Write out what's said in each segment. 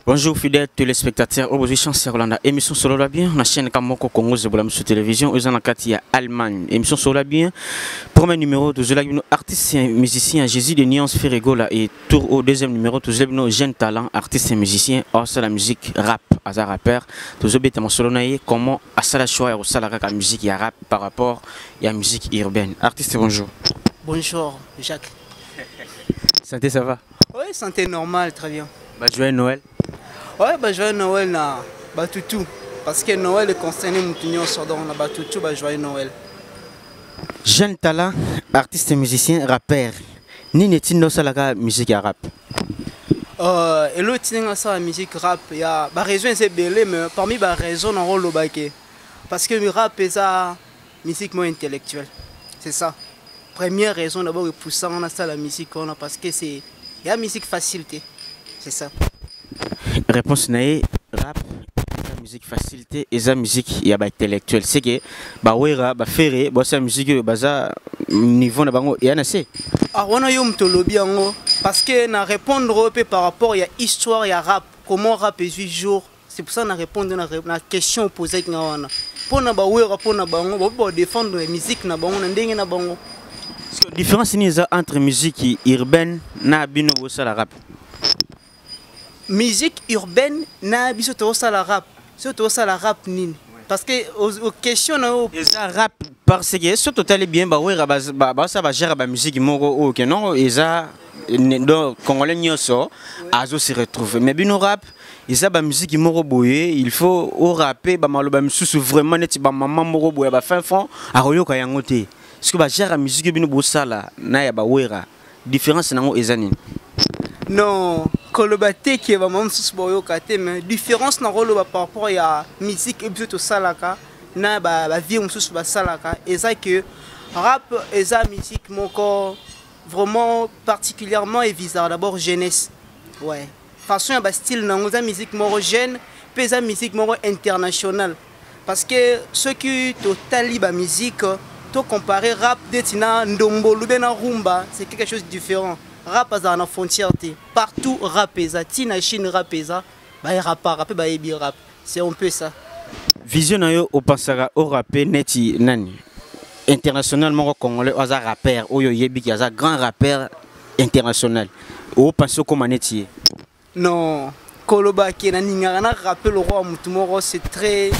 Bonjour fidèles téléspectateurs, aujourd'hui chance Rolanda émission sur la bien, la chaîne Kamoko Congo de la télévision, aux en Katia Allemagne, émission sur la bien, premier numéro de Zolagino artiste et musicien Jésus de Nuance Ferregola et tour au deuxième numéro de Zolagino jeune talent artiste et musicien hors la musique rap, à rappeur, de Zobeta Mosolonaye comment à la choix au salaire la musique et rap par rapport à la musique urbaine. Artiste bonjour. Bonjour Jacques. Santé ça va? Oui, santé normale, très bien. Bah joyeux Noël. Ouais, bah joyeux Noël na Batutu. Parce que Noël est concerné Moutignon Sordon na Batutu, bah joyeux Noël. Jeune talent, artiste et musicien, rappeur. Ni n'est-il pas la musique à rap? Et l'autre c'est ça la musique rap, il y a bah raison c'est belé mais parmi bah raison dans rôle baké. Parce que le rap est ça musique moins intellectuelle. C'est ça. Première raison d'abord poussant on a ça la musique on a parce que c'est il y a musique facilité. C'est ça. Réponse naïe, rap, la musique facilité et la musique il y a intellectuel. C'est que bah wera bah ferré, bah ça musique bah ça niveau na bango et assez. Ah on a eu mtolobi ango parce que na répondre par rapport il y a histoire il y a rap comment rap est 8 jours. C'est pour ça na répondre na question posée nga wana. Pona ba wera pona bango ba défendre la musique na bango na ndenge na bango. La différence entre musique urbaine na bino bossa la rap. Musique urbaine na biso to ça la rap. Surtout ça la rap nini. Parce que aux questions na ça rap parce que surtout total bien ba wera ba ça va gérer ba musique moko OK non et ça donc congolais nyoso azo se retrouver mais bino rap et ça ba musique moko boye il faut au rapper ba maloba msusu vraiment net ba maman moko boye ba fin fond a royoka yango te. Parce que ba gérer musique bino bossala na ya ba wera différence nango ezani. Non, kolobate qui va même sous boyo kate mais différence na rôle par rapport à musique et plutôt salaka na ba vie sous ba salaka et ça que rap et ça musique mon corps vraiment particulièrement et bizarre d'abord jeunesse. Ouais. Façon ba style na ngoza musique moro jeune, puis ça musique moro international parce que ceux qui totali ba musique to comparer rap detina ndombo lubena rumba, c'est quelque chose de différent. Rap à la frontière partout rap eza tina Chine rap eza ba rap ba ebi rap c'est un peu ça vision yo au pensera au rap neti nani internationalement congolais as rappeur oyo yebi ki as grand rappeur international au pense comment neti non koloba ki na ninga na rapper le roi mutumoro c'est très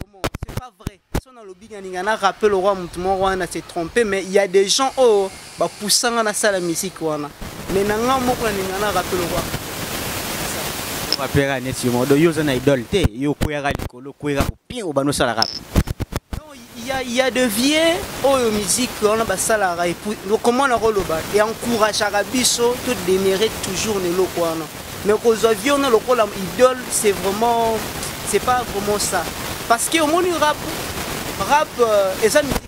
comment c'est pas vrai son a lobby ninga na rapper le roi mutumoro na s'est trompé mais il y a des gens oh ba poussanga na sala musique wana mais nanga moko ninga na rapper le roi rappeur neti mo do yo na idole te yo kwera likolo kwera bien obano sala rap non il y a de vieux oh musique on a ba sala rap comment na roloba et encourage à biso tout dénigrer toujours ne lo wana mais aux avions on a le rôle idole c'est vraiment c'est pas vraiment ça parce que au monde rap et ça musique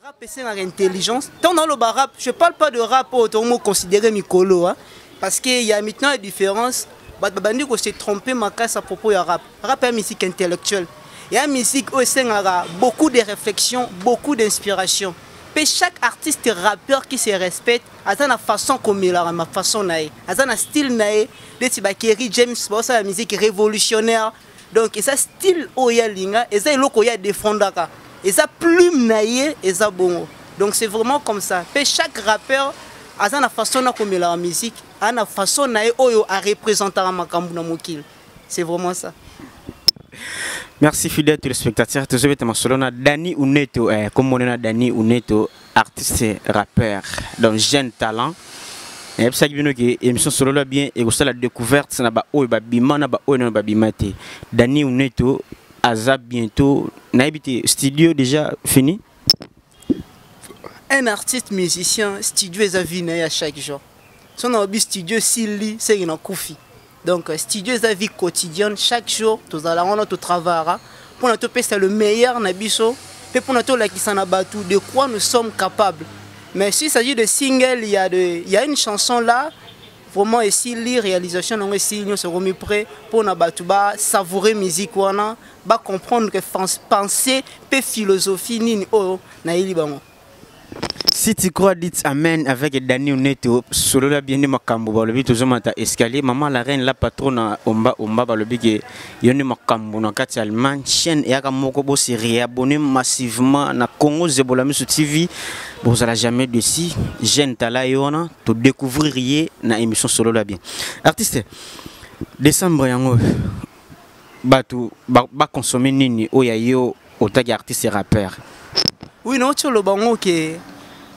rap c'est une intelligence. Tant dans le rap, je parle pas de rap autrement considéré Mikolo hein, parce qu'il y a maintenant une différence. Bandi ko s'est trompé ma casse à propos de rap. Rap est musique intellectuelle. Il y a musique où c'est beaucoup de réflexion, beaucoup d'inspiration. Et chaque artiste rappeur qui se respecte a sa façon comme il a ma façon naïe, a sa style naïe. Les Tibakeri James Boss la musique révolutionnaire. Donc et ça style oya linga et ça loko ya défendaka. Et ça plume naïe et ça bon. Donc c'est vraiment comme ça. Et chaque rappeur a sa façon comme il a la musique, a sa façon naïe oyo à représenter ma kambu na mokil. C'est vraiment ça. Merci fidèles téléspectateurs. Tous les gens Dani Uneto, comme on a Dani Uneto, artiste rappeur, donc jeune talent. Et puis ça qui vient que émission solo là bien et aussi la découverte ça n'a pas oh ba bima na ba oh na ba bimate. Dani Uneto azab bientôt na habité studio déjà fini. Un artiste musicien studio est à vie à chaque jour. Son hobby studio Sili c'est une koufi. Donc studio est à vie quotidienne chaque jour tous allons notre travail pour notre c'est le meilleur nabiso et pour notre la qui s'en abattu de quoi nous sommes capables. Mais s'il s'agit de single, il y a une chanson là, vraiment ici, la réalisation, nous sommes remis prêts pour nous savourer la musique, comprendre que penser, et philosophie, Si tu crois, dites Amen avec Dani Neto. Solo la bien makambo balobi toujours mata escalier. Maman la reine la patronne omba balobi que yoni makambo na kati Allemagne. Chaîne et akamoko bo se réabonner massivement na Congo Zebola sur TV. Bon ça la jamais dessus. Jeune tala yona to découvrir na émission Solo la bien. Artiste décembre yango batu ba consommer nini oya yo otaki artiste et rappeur. Oui non tu le bango que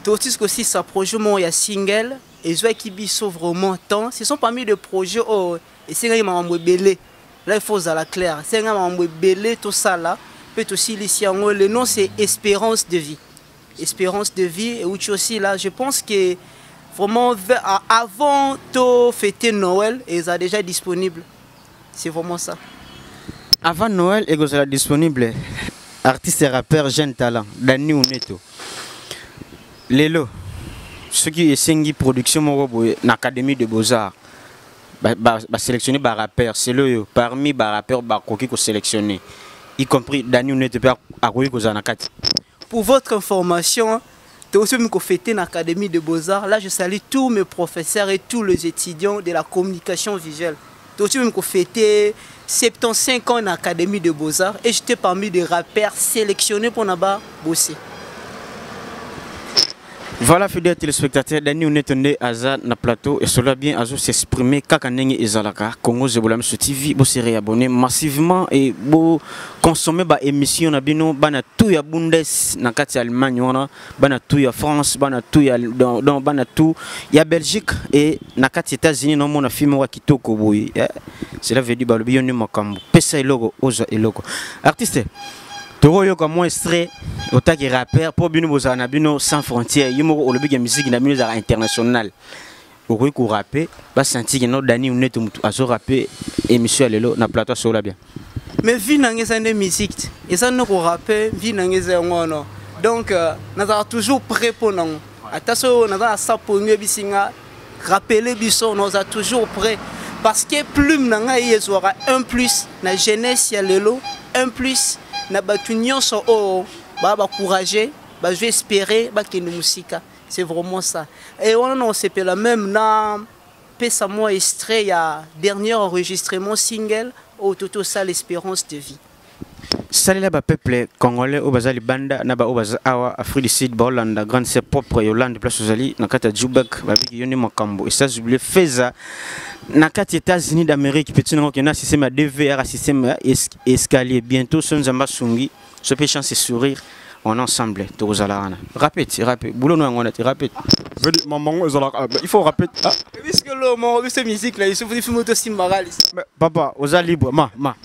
tout aussi ça projet mon ya single et je qui biso vraiment tant ce sont parmi les projets oh et c'est un mambo belé là il faut à la claire c'est un mambo belé tout ça là peut aussi ici le nom c'est Espérance de vie et où tu aussi là je pense que vraiment avant de fêter Noël et ça déjà disponible c'est vraiment ça avant Noël et ça disponible artiste et rappeur jeune talent Dani Neto. Lelo, ceux qui essayent production dans l'Académie de Beaux-Arts, sélectionner par rappeur, c'est le parmi les rappeurs qui sont sélectionnés, y compris Dani Neto à Pour votre information, tu as aussi fêté l'Académie de Beaux-Arts. Là, je salue tous mes professeurs et tous les étudiants de la communication visuelle. Tu as aussi fêté 75 ans en Académie de Beaux-Arts et j'étais parmi les rappeurs sélectionnés pour bosser. Voilà, fidèles téléspectateurs, Dani Neto Aza na plateau et cela bien à s'exprimer kakanenge ezalaka Congo Zebola sur TV, bo se réabonner massivement et bo consommer ba émission na bino bana tout ya Bundes na kati Allemagne wana bana tout ya France bana tout ya dans bana tout ya Belgique et na kati États-Unis no mona film wa kitoko boy. Cela veut dire ba le bioni makambo pesa eloko oza eloko artiste Toro comme moi extrait autant que rappeur pour bino bozana bino sans frontières yimo o lobi musique na bino za international oko ko rapper ba sentir que no Dani Neto mutu azo rapper émission lelo na plateau Solo la bien mais vie nangeza ne musique et ça no ko rapper vie nangeza ngono donc na toujours prêt pour non ataso na sa ponyo bisinga rappeler biso nous a toujours prêt parce que plume nanga yezora 1+ na jeunesse ya lelo 1+ na batu nyonso o ba encourager ba je vais espérer ba que musique c'est vraiment ça et on se peut la même na pesa moi extrait ya dernier enregistrement single au toto ça l'espérance de vie. Salut là peuple congolais au bazali banda na ba obaza awa Afrique du Sud ba Hollande grande c'est propre Yolande place ozali na kata Jubek ba biki yoni makambo et ça j'oublie feza na kati États-Unis d'Amérique petit nango na système DVR système escalier bientôt son zamba sungi ce peut chance sourire on ensemble tozalana répète boulot no ngona répète maman il faut répéter puisque le mon cette musique là il faut film auto simbaral papa oza libre ma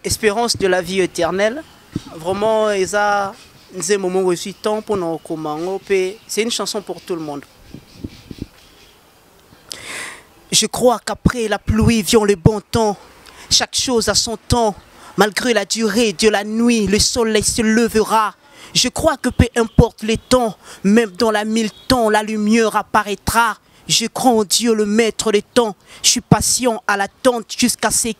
Espérance de la vie éternelle. Vraiment, c'est un moment où je suis temps pour nous commencer. C'est une chanson pour tout le monde. Je crois qu'après la pluie vient le bon temps. Chaque chose a son temps. Malgré la durée de la nuit, le soleil se levera. Je crois que peu importe les temps, même dans la 1000 temps, la lumière apparaîtra. Je crois en Dieu, le maître des temps. Je suis patient à l'attente jusqu'à ce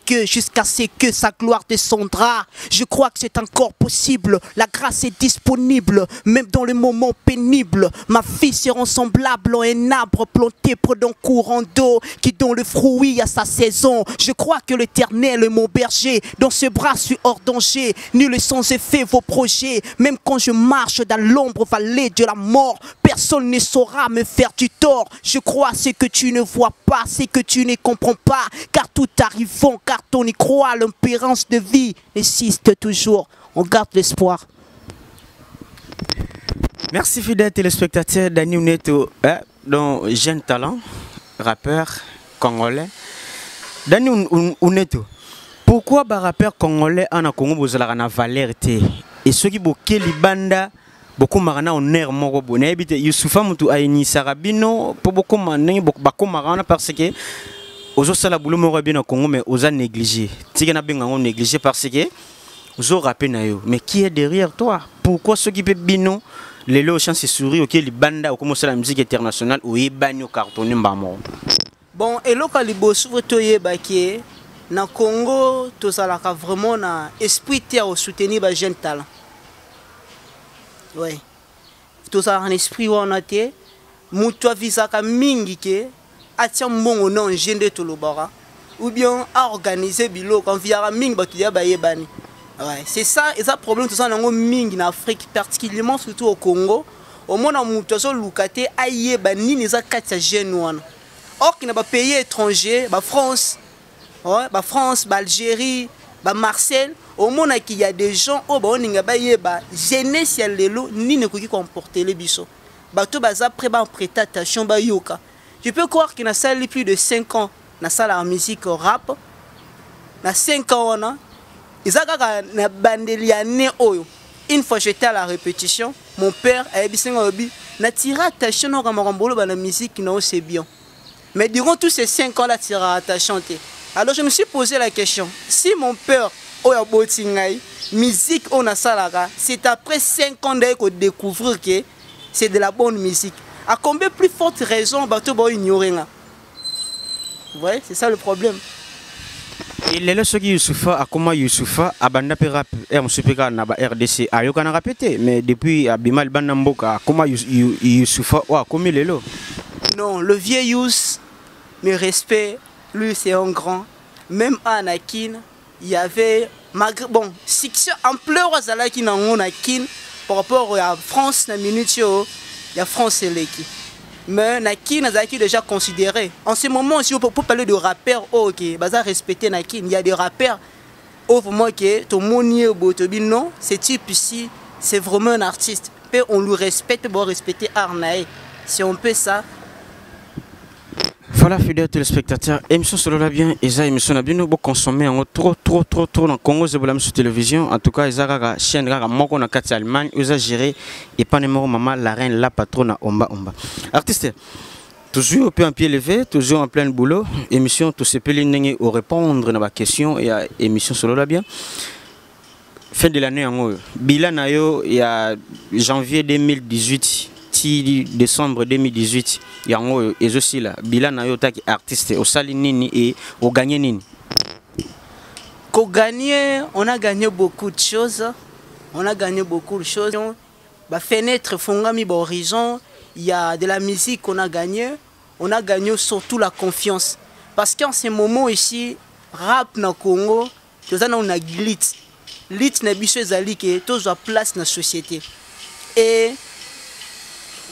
que sa gloire descendra. Je crois que c'est encore possible. La grâce est disponible, même dans les moments pénibles. Ma fille sera semblable en un arbre planté près d'un courant d'eau qui donne le fruit à sa saison. Je crois que l'Éternel est mon berger. Dans ses bras, je suis hors danger. Nul sans effet vos projets. Même quand je marche dans l'ombre vallée de la mort, personne ne saura me faire du tort. Je crois ce que tu ne vois pas, ce que tu ne comprends pas, car tout arrivant, car on y croit, l'espérance de vie existe toujours. On garde l'espoir. Merci fidèles téléspectateurs, Dani Neto, donc jeune talent, rappeur congolais. Dani Neto, pourquoi les rappeurs congolais en Congo bozala na valeur té et ceux qui boké libanda beaucoup marana on air moko boné habite Youssoufa mutu aini sarabino pour beaucoup mané beaucoup marana parce que ozo sala boulot moko bien au Congo mais oza négligé tika na benga on négligé parce que ozo rapper na yo mais qui est derrière toi pourquoi ceux qui peut bino les lots chance souris OK li banda comme ça la musique internationale ou ibanyo cartonné mbamo bon et local bosso toye baké na Congo tozalaka vraiment na esprit à soutenir ba jeune talent. Ouais. Tout ça en esprit ou en athée. Moutoua visaka mingi ke. Atia mbongo non jende tolobara. Ou bien à organiser bilo quand viara mingi batudia bayebani. Ouais, c'est ça, et ça problème tout ça dans mingi en Afrique, particulièrement surtout au Congo. Au monde en moutoua lukate ayebani ni za katia jeune. Or qui n'a pas pays étranger, bah France, ouais, bah France, bah Algérie, bah Marseille. Au monde il y a des gens oh bah on n'y a pas yeba jeunesse ya lelo ni ne koki comporter les biso. Bah tout bah après bah prêter attention bah yoka. Je peux croire qu'il y a sali plus de 5 ans na salle en musique rap. Na 5 ans on a ils a na bandeli année oyo. Une fois j'étais à la répétition, mon père a dit na tira attention na ramambolo ba na musique non c'est bien. Mais durant tous ces 5 ans là tira attention. Alors je me suis posé la question, si mon père oya botingai musique on a salara, c'est après 5 ans qu'on découvre que c'est de la bonne musique. À combien plus forte raison bateau ba ignorer là. Ouais, c'est ça le problème. Et les gens qui Youssoufa a comment Youssoufa a banda pe rap MCPK na ba RDC a yo kana répéter mais depuis Abimal Banamboka comment Youssoufa wa comme lelo. Non, le vieux Youss, mes respects, lui c'est un grand. Même à Anakin, il y avait bon, si en pleurs à Zalaki na Anakin par rapport à France na minute il y a France et l'équipe. Mais Nakin a déjà considéré. En ce moment, si on peut parler de rappeurs, ok, baza respecter Nakin. Il y a des rappeurs, au moment que tout le monde non, ce type ici, c'est vraiment un artiste. Et on le respecte, bon respecter Arnaï. Si on peut ça. Voilà, fidèles téléspectateurs, émission sur la bien, et ça émission a bien nous consommer trop dans le Congo, c'est pour la télévision. En tout cas, ils ont chaîne gaga moko na kati Allemagne, ils ont géré et pas numéro maman la reine la patronne omba. Artiste, toujours au pied en pied levé, toujours en plein boulot. Émission tout ce pelé n'engé au répondre à ma question et à émission sur la bien. Fin de l'année en haut, bilan nayo il y a janvier 2018. Décembre 2018, il y a et aussi là, bilan na yo taki artiste au sali nini et au gagné nini. Qu'au gagné, on a gagné beaucoup de choses. On a gagné beaucoup de choses. Bah fenêtre fongami ba horizon, il y a de la musique qu'on a gagné. On a gagné surtout la confiance. Parce qu'en ce moment ici, rap na Congo, tout ça on a glitz. Glitz na biso ezali ke tous a place na société. Et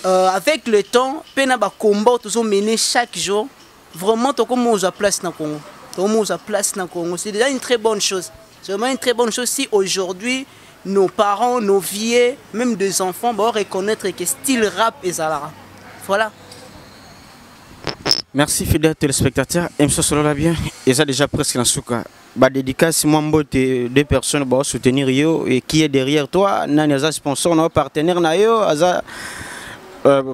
avec le temps, pena ba combat toujours mené chaque jour. Vraiment, tout comme on a place dans Congo. C'est déjà une très bonne chose. C'est vraiment une très bonne chose si aujourd'hui nos parents, nos vieux, même des enfants, vont reconnaître que style rap est Zalara. Voilà. Merci fidèles téléspectateurs. Émission sur la bien. Et ça déjà presque en souka. Bah dédicace moi deux personnes pour soutenir yo et qui est derrière toi. Nani sponsor, nos partenaires na yo,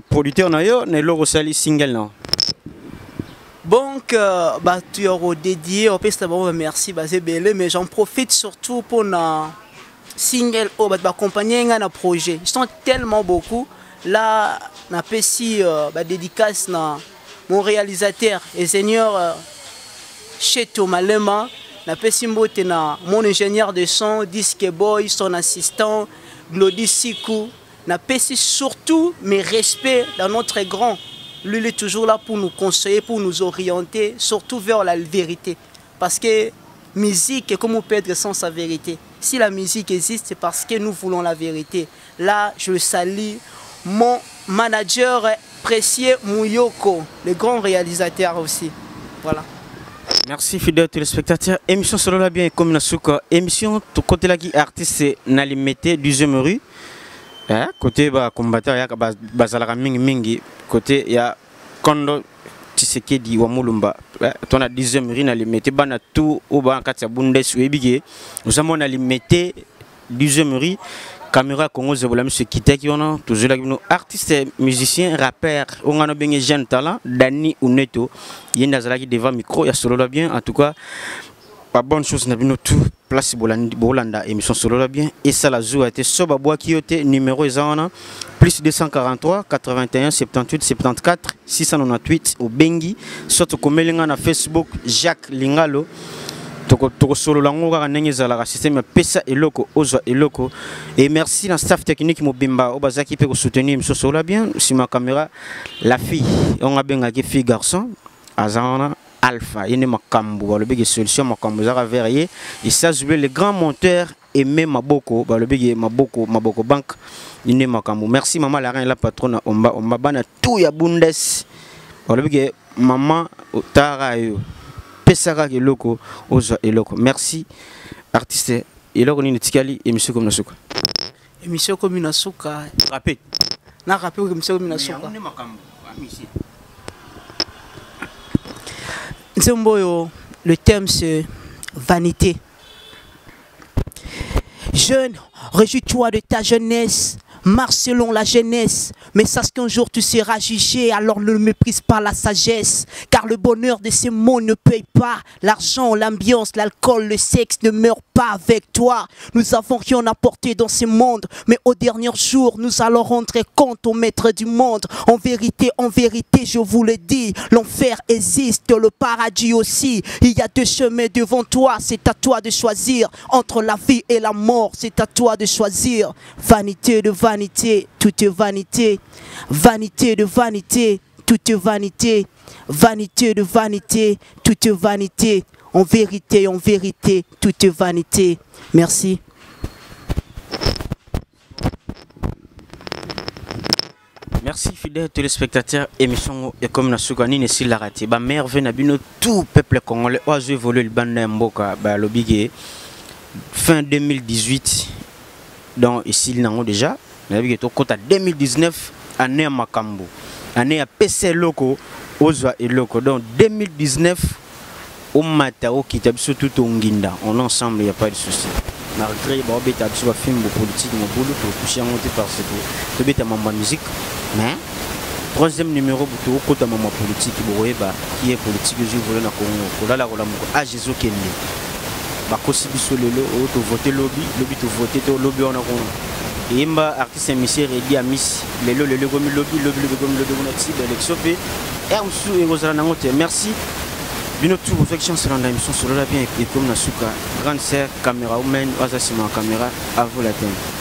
producteur na yo ne logo sali single non. Donc bah tu as dédié au peste bon merci bah c'est belé mais j'en profite surtout pour na single oh bah accompagner un projet. Ils sont tellement beaucoup là na pesi bah dédicace na mon réalisateur et seigneur Cheto Malema na pesi mbote na mon ingénieur de son Disque Boy son assistant Glody Sikou. Na pesi surtout mes respects dans notre grand. Lui il est toujours là pour nous conseiller, pour nous orienter, surtout vers la vérité. Parce que musique, comment on peut être sans sa vérité? Si la musique existe, c'est parce que nous voulons la vérité. Là, je le salue, mon manager précieux Mouyoko, le grand réalisateur aussi. Voilà. Merci fidèles téléspectateurs. Émission sur la bien comme Nasuka. Émission tout côté là qui artiste Nalimete 10e rue. Côté bah combattant ya bazalaka mingi côté ya Kondo Tshisekedi wa Mulumba ton a 10e rue Nalimete bana tout au ba kati ya Bundes webige nous avons Nalimete 10e rue caméra Congo zebola monsieur Kiteki on toujours là nos artistes musiciens rappeurs on a bien jeune talent Dani Uneto yenda zalaki devant micro ya solo la bien en tout cas pas bonne chose n'a bien tout place Bolanda émission solo la bien et ça la joue a été soba bois qui était numéro ezana plus 243 81 78 74 698 au Bengi surtout comme linga na Facebook Jacques Lingalo toko solo lango kaka ndenge ezalaka système pesa eloko ozwa eloko. Et merci na staff technique mobimba obazaki pe ko soutenir émission Solola bien sur ma caméra la fille on a benga ki fille garçon azana Alpha yene makambo ba le big solution makambo za verrier et ça jouer les grands monteurs et même maboko ba le big maboko bank yene makambo. Merci maman la reine la patronne omba bana tout ya bundes ba le big maman otara yo pesaka eloko oza eloko. Merci artiste eloko ni tikali émission comme nasuka émission comme nasuka rapide na rapide émission comme nasuka Nzomboyo, le thème c'est vanité. Jeune, réjouis-toi de ta jeunesse. Marche selon la jeunesse, mais sache qu'un jour tu seras jugé, alors ne méprise pas la sagesse, car le bonheur de ces mots ne paye pas. L'argent, l'ambiance, l'alcool, le sexe ne meurent pas avec toi. Nous avons rien apporté dans ce monde, mais au dernier jour, nous allons rendre compte au maître du monde. En vérité, je vous le dis, l'enfer existe, le paradis aussi. Il y a deux chemins devant toi, c'est à toi de choisir. Entre la vie et la mort, c'est à toi de choisir. Vanité de vanité, toute vanité. Vanité de vanité, toute vanité. Vanité de vanité, toute vanité. En vérité, toute vanité. Merci. Merci fidèles téléspectateurs, émission et comme na soukani ne s'il la raté. Ba mère vient abino tout peuple congolais oise volé le bande mboka ba lobigé fin 2018. Donc ici il n'en déjà. Na bigé to kota 2019 année makambo. Année à PC loko ozwa et loko. Donc 2019 au matao qui t'a surtout tonginda. On ensemble il y a pas de souci. Malgré bon bêta tu vas film politique mon boulot pour toucher monter par ce tout. Tu bêta maman musique. Mais troisième numéro pour tout côté maman politique qui est politique je voulais na Congo. Là la rola moko a Jésus Kende. Ba kosi biso lelo o to voter lobby to voter to lobby on a Congo. Et mba artiste monsieur Redi Amis lelo gomi lobby on a cible élection pe ermsu et rozala nangote. Merci. Bino tout vos actions sur l'émission Solola bien et comme Nasuka grande sœur caméra woman wasasima caméra à vous la tête.